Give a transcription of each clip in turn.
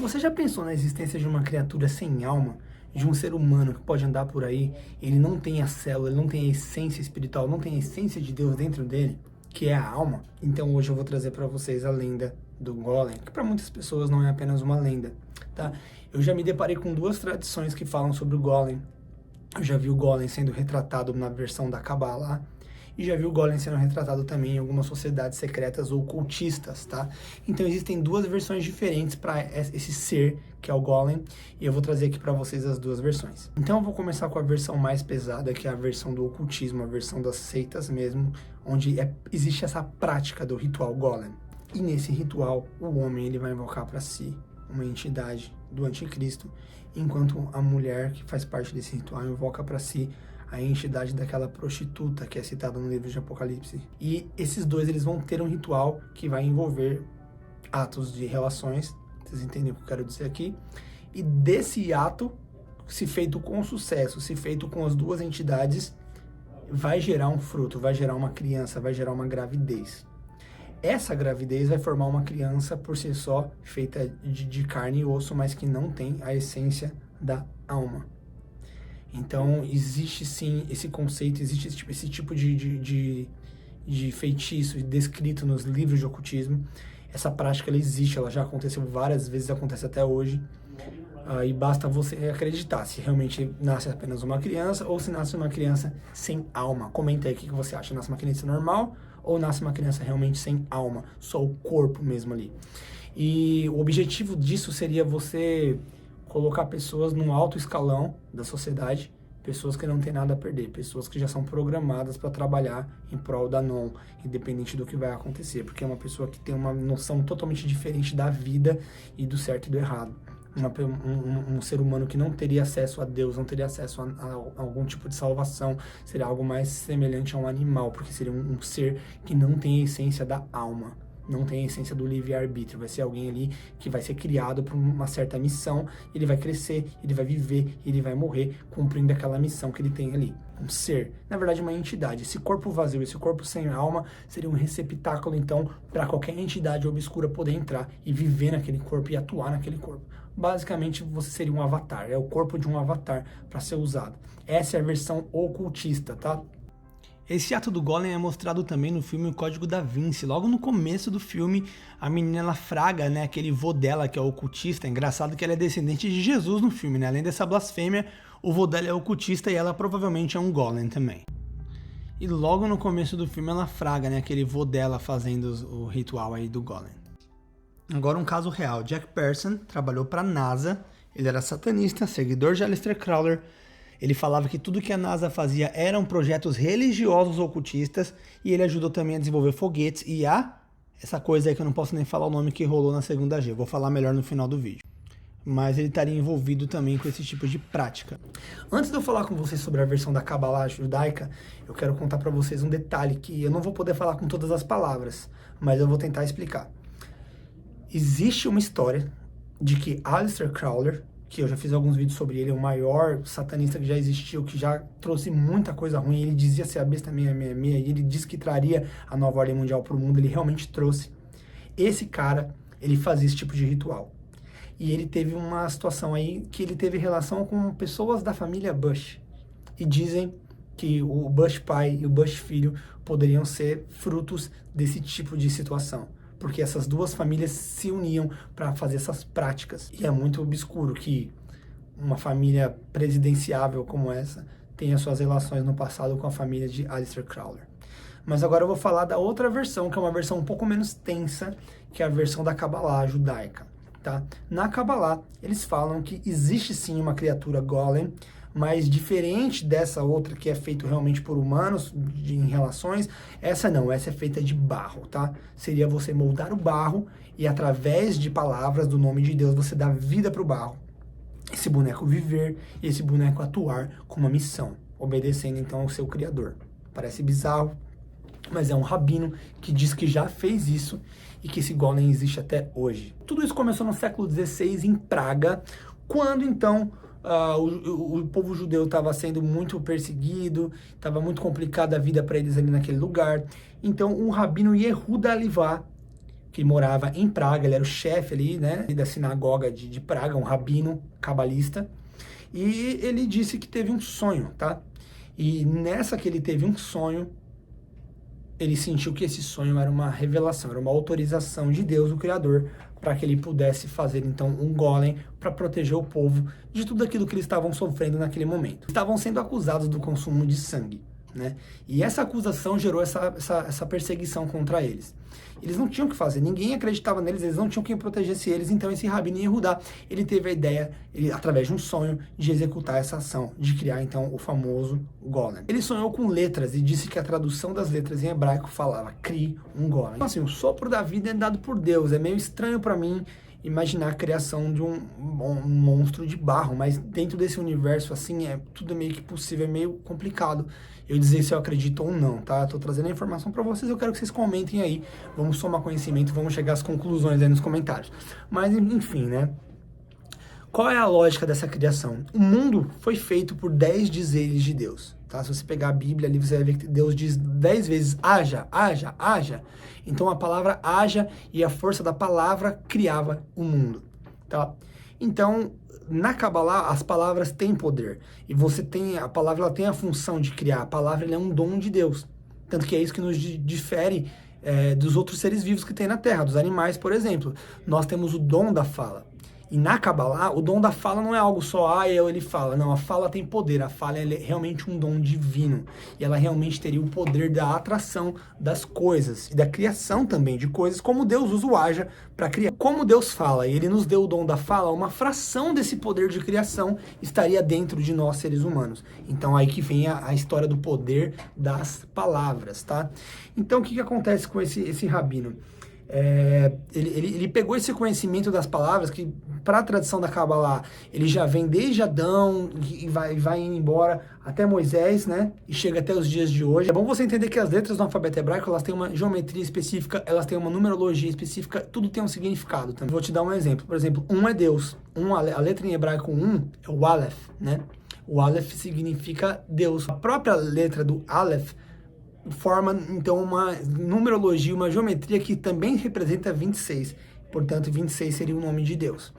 Você já pensou na existência de uma criatura sem alma? De um ser humano que pode andar por aí, ele não tem a célula, ele não tem a essência espiritual, não tem a essência de Deus dentro dele, que é a alma? Então hoje eu vou trazer para vocês a lenda do Golem, que para muitas pessoas não é apenas uma lenda, tá? Eu já me deparei com duas tradições que falam sobre o Golem. Eu já vi o Golem sendo retratado na versão da Kabbalah, e já vi o Golem sendo retratado também em algumas sociedades secretas ou cultistas, tá? Então existem duas versões diferentes para esse ser que é o Golem, e eu vou trazer aqui para vocês as duas versões. Então eu vou começar com a versão mais pesada, que é a versão do ocultismo, a versão das seitas mesmo, onde existe essa prática do ritual Golem. E nesse ritual, o homem ele vai invocar para si uma entidade do anticristo, enquanto a mulher que faz parte desse ritual invoca para si a entidade daquela prostituta que é citada no livro de Apocalipse. E esses dois eles vão ter um ritual que vai envolver atos de relações, vocês entendem o que eu quero dizer aqui, e desse ato, se feito com sucesso, se feito com as duas entidades, vai gerar um fruto, vai gerar uma criança, vai gerar uma gravidez. Essa gravidez vai formar uma criança por si só, feita de carne e osso, mas que não tem a essência da alma. Então, existe sim esse conceito, existe esse tipo de feitiço descrito nos livros de ocultismo. Essa prática ela existe, ela já aconteceu várias vezes, acontece até hoje. E basta você acreditar se realmente nasce apenas uma criança ou se nasce uma criança sem alma. Comenta aí o que você acha, nasce uma criança normal ou nasce uma criança realmente sem alma, só o corpo mesmo ali. E o objetivo disso seria você colocar pessoas no alto escalão da sociedade, pessoas que não têm nada a perder, pessoas que já são programadas para trabalhar em prol da non, independente do que vai acontecer, porque é uma pessoa que tem uma noção totalmente diferente da vida e do certo e do errado. Um ser humano que não teria acesso a Deus, não teria acesso a algum tipo de salvação, seria algo mais semelhante a um animal, porque seria um ser que não tem a essência da alma, não tem a essência do livre-arbítrio. Vai ser alguém ali que vai ser criado para uma certa missão, ele vai crescer, ele vai viver, ele vai morrer cumprindo aquela missão que ele tem ali. Um ser, na verdade uma entidade. Esse corpo vazio, esse corpo sem alma, seria um receptáculo então para qualquer entidade obscura poder entrar e viver naquele corpo e atuar naquele corpo. Basicamente você seria um avatar, é o corpo de um avatar para ser usado. Essa é a versão ocultista, tá? Esse ato do Golem é mostrado também no filme O Código da Vinci. Logo no começo do filme, a menina ela fraga, né, aquele vô dela que é ocultista. É engraçado que ela é descendente de Jesus no filme, né? Além dessa blasfêmia, o vô dela é ocultista e ela provavelmente é um Golem também. E logo no começo do filme ela fraga, né, aquele vô dela fazendo o ritual aí do Golem. Agora um caso real. Jack Pearson trabalhou para a NASA. Ele era satanista, seguidor de Aleister Crowley. Ele falava que tudo que a NASA fazia eram projetos religiosos ocultistas e ele ajudou também a desenvolver foguetes e essa coisa aí que eu não posso nem falar o nome que rolou na segunda G, vou falar melhor no final do vídeo. Mas ele estaria envolvido também com esse tipo de prática. Antes de eu falar com vocês sobre a versão da Kabbalah judaica, eu quero contar para vocês um detalhe que eu não vou poder falar com todas as palavras, mas eu vou tentar explicar. Existe uma história de que Aleister Crowley, que eu já fiz alguns vídeos sobre ele, é o maior satanista que já existiu, que já trouxe muita coisa ruim, ele dizia ser a besta 666, e ele disse que traria a nova ordem mundial para o mundo, ele realmente trouxe. Esse cara, ele fazia esse tipo de ritual. E ele teve uma situação aí que ele teve relação com pessoas da família Bush. E dizem que o Bush pai e o Bush filho poderiam ser frutos desse tipo de situação, porque essas duas famílias se uniam para fazer essas práticas. E é muito obscuro que uma família presidenciável como essa tenha suas relações no passado com a família de Aleister Crowley. Mas agora eu vou falar da outra versão, que é uma versão um pouco menos tensa, que é a versão da Kabbalah judaica. Tá? Na Kabbalah, eles falam que existe sim uma criatura Golem, mas diferente dessa outra que é feito realmente por humanos, em relações, essa não, essa é feita de barro, tá? Seria você moldar o barro e através de palavras do nome de Deus você dá vida para o barro. Esse boneco viver e esse boneco atuar com uma missão, obedecendo então ao seu criador. Parece bizarro, mas é um rabino que diz que já fez isso e que esse Golem existe até hoje. Tudo isso começou no século XVI em Praga, quando então o povo judeu estava sendo muito perseguido, estava muito complicada a vida para eles ali naquele lugar. Então o rabino Yehuda Alivá que morava em Praga, ele era o chefe ali, né, da sinagoga de Praga, um rabino cabalista, e ele disse que teve um sonho, tá? E nessa que ele teve um sonho, ele sentiu que esse sonho era uma revelação, era uma autorização de Deus, o Criador, para que ele pudesse fazer então um golem para proteger o povo de tudo aquilo que eles estavam sofrendo naquele momento. Estavam sendo acusados do consumo de sangue, né? E essa acusação gerou essa perseguição contra eles. Eles não tinham o que fazer, ninguém acreditava neles, eles não tinham quem protegesse eles, então esse Rabino Yehudá, ele teve a ideia, através de um sonho, de executar essa ação, de criar então o famoso golem. Ele sonhou com letras e disse que a tradução das letras em hebraico falava, crie um golem. Então, assim, o sopro da vida é dado por Deus, é meio estranho para mim imaginar a criação de um monstro de barro, mas dentro desse universo, assim, tudo meio que possível, é meio complicado eu dizer se eu acredito ou não, tá? Tô trazendo a informação para vocês, eu quero que vocês comentem aí, vamos somar conhecimento, vamos chegar às conclusões aí nos comentários. Mas, enfim, né? Qual é a lógica dessa criação? O mundo foi feito por 10 dizeres de Deus, tá? Se você pegar a Bíblia ali, você vai ver que Deus diz 10 vezes, haja, haja, haja. Então a palavra haja e a força da palavra criava o mundo, tá? Então, na Kabbalah, as palavras têm poder. E a palavra ela tem a função de criar. A palavra ela é um dom de Deus. Tanto que é isso que nos difere dos outros seres vivos que tem na Terra, dos animais, por exemplo. Nós temos o dom da fala. E na Kabbalah, o dom da fala não é algo só, ele fala. Não, a fala tem poder. A fala é realmente um dom divino. E ela realmente teria o poder da atração das coisas. E da criação também de coisas, como Deus usa o haja para criar. Como Deus fala, e Ele nos deu o dom da fala, uma fração desse poder de criação estaria dentro de nós, seres humanos. Então aí que vem a história do poder das palavras, tá? Então o que acontece com esse rabino? Ele pegou esse conhecimento das palavras, que para a tradição da Kabbalah, ele já vem desde Adão e vai indo embora até Moisés, né? E chega até os dias de hoje. É bom você entender que as letras do alfabeto hebraico, elas têm uma geometria específica, elas têm uma numerologia específica, tudo tem um significado também. Vou te dar um exemplo. Por exemplo, é Deus. A letra em hebraico é o Aleph, né? O Aleph significa Deus. A própria letra do Aleph forma, então, uma numerologia, uma geometria que também representa 26. Portanto, 26 seria o nome de Deus.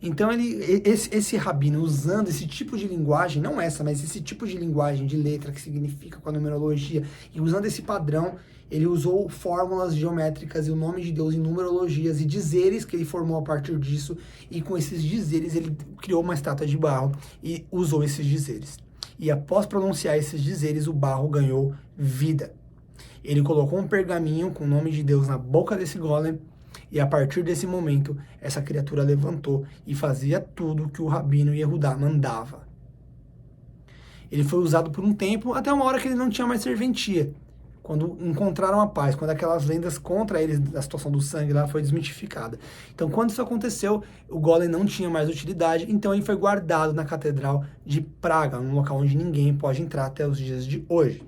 Então, esse rabino, usando esse tipo de linguagem, não essa, mas esse tipo de linguagem de letra que significa com a numerologia, e usando esse padrão, ele usou fórmulas geométricas e o nome de Deus em numerologias e dizeres que ele formou a partir disso, e com esses dizeres ele criou uma estátua de barro e usou esses dizeres. E após pronunciar esses dizeres, o barro ganhou vida. Ele colocou um pergaminho com o nome de Deus na boca desse golem, e a partir desse momento, essa criatura levantou e fazia tudo que o Rabino Yehudá mandava. Ele foi usado por um tempo, até uma hora que ele não tinha mais serventia. Quando encontraram a paz, quando aquelas lendas contra eles, da situação do sangue lá, foi desmitificada. Então, quando isso aconteceu, o golem não tinha mais utilidade, então ele foi guardado na Catedral de Praga, num local onde ninguém pode entrar até os dias de hoje.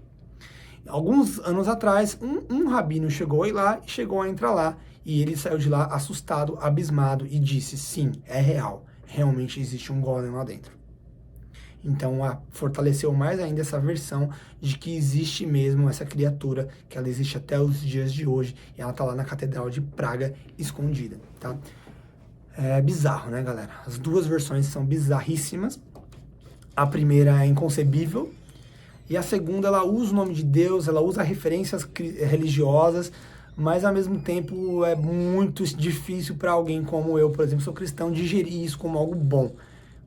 Alguns anos atrás, um rabino chegou a entrar lá, e ele saiu de lá assustado, abismado, e disse, sim, é real, realmente existe um golem lá dentro. Então, fortaleceu mais ainda essa versão de que existe mesmo essa criatura, que ela existe até os dias de hoje, e ela tá lá na Catedral de Praga, escondida, tá? É bizarro, né, galera? As duas versões são bizarríssimas. A primeira é inconcebível, e a segunda, ela usa o nome de Deus, ela usa referências religiosas, mas ao mesmo tempo é muito difícil para alguém como eu, por exemplo, sou cristão, digerir isso como algo bom.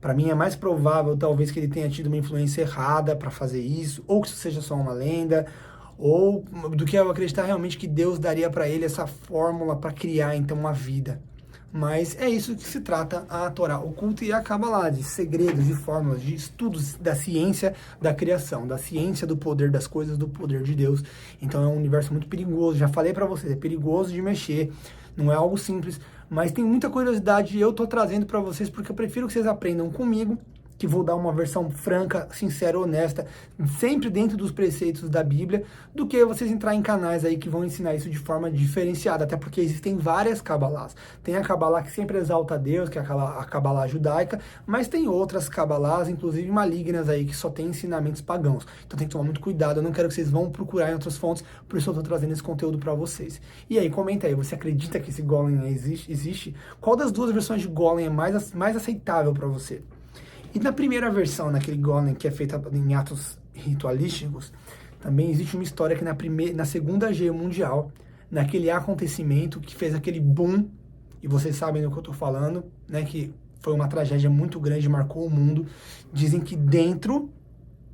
Para mim é mais provável, talvez, que ele tenha tido uma influência errada para fazer isso, ou que isso seja só uma lenda, ou do que eu acreditar realmente que Deus daria para ele essa fórmula para criar, então, uma vida. Mas é isso que se trata a Torá oculta e a Kabbalah, de segredos, de fórmulas, de estudos da ciência da criação, da ciência do poder das coisas, do poder de Deus. Então é um universo muito perigoso, já falei para vocês, é perigoso de mexer, não é algo simples, mas tem muita curiosidade e eu tô trazendo para vocês porque eu prefiro que vocês aprendam comigo que vou dar uma versão franca, sincera, honesta, sempre dentro dos preceitos da Bíblia, do que vocês entrar em canais aí que vão ensinar isso de forma diferenciada, até porque existem várias cabalás. Tem a cabalá que sempre exalta a Deus, que é a cabalá judaica, mas tem outras cabalás, inclusive malignas aí, que só tem ensinamentos pagãos. Então tem que tomar muito cuidado, eu não quero que vocês vão procurar em outras fontes, por isso eu tô trazendo esse conteúdo para vocês. E aí, comenta aí, você acredita que esse Golem existe? Qual das duas versões de Golem é mais aceitável para você? E na primeira versão, naquele Golem que é feita em atos ritualísticos, também existe uma história que na Segunda Guerra Mundial, naquele acontecimento que fez aquele boom, e vocês sabem do que eu estou falando, né, que foi uma tragédia muito grande, marcou o mundo. Dizem que dentro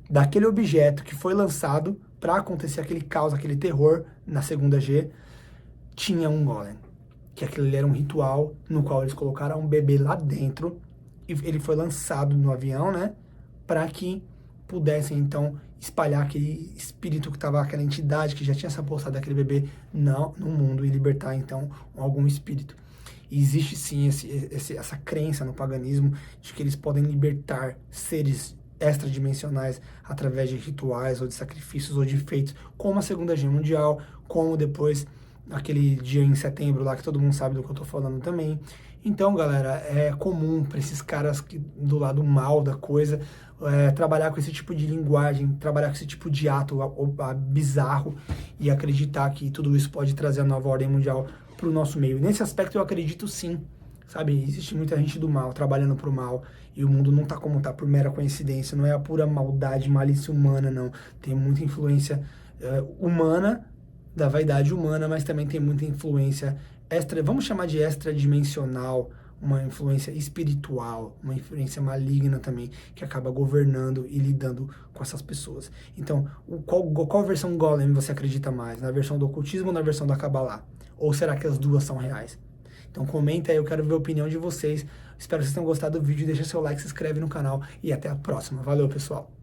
daquele objeto que foi lançado para acontecer aquele caos, aquele terror na Segunda Guerra, tinha um Golem. Que aquilo era um ritual no qual eles colocaram um bebê lá dentro, e ele foi lançado no avião, né, para que pudessem, então, espalhar aquele espírito que estava, aquela entidade que já tinha se apostado daquele bebê no mundo e libertar, então, algum espírito. E existe, sim, essa crença no paganismo de que eles podem libertar seres extradimensionais através de rituais ou de sacrifícios ou de feitos, como a Segunda Guerra Mundial, como depois aquele dia em setembro lá, que todo mundo sabe do que eu tô falando também. Então, galera, é comum para esses caras que, do lado mal da coisa, trabalhar com esse tipo de linguagem, trabalhar com esse tipo de ato bizarro e acreditar que tudo isso pode trazer a nova ordem mundial para o nosso meio. Nesse aspecto eu acredito sim, sabe? Existe muita gente do mal trabalhando pro mal e o mundo não tá como tá por mera coincidência, não é a pura maldade, malícia humana, não. Tem muita influência humana, da vaidade humana, mas também tem muita influência vamos chamar de extradimensional, uma influência espiritual, uma influência maligna também, que acaba governando e lidando com essas pessoas. Então, qual versão Golem você acredita mais? Na versão do ocultismo ou na versão da Kabbalah? Ou será que as duas são reais? Então comenta aí, eu quero ver a opinião de vocês. Espero que vocês tenham gostado do vídeo, deixa seu like, se inscreve no canal e até a próxima. Valeu, pessoal!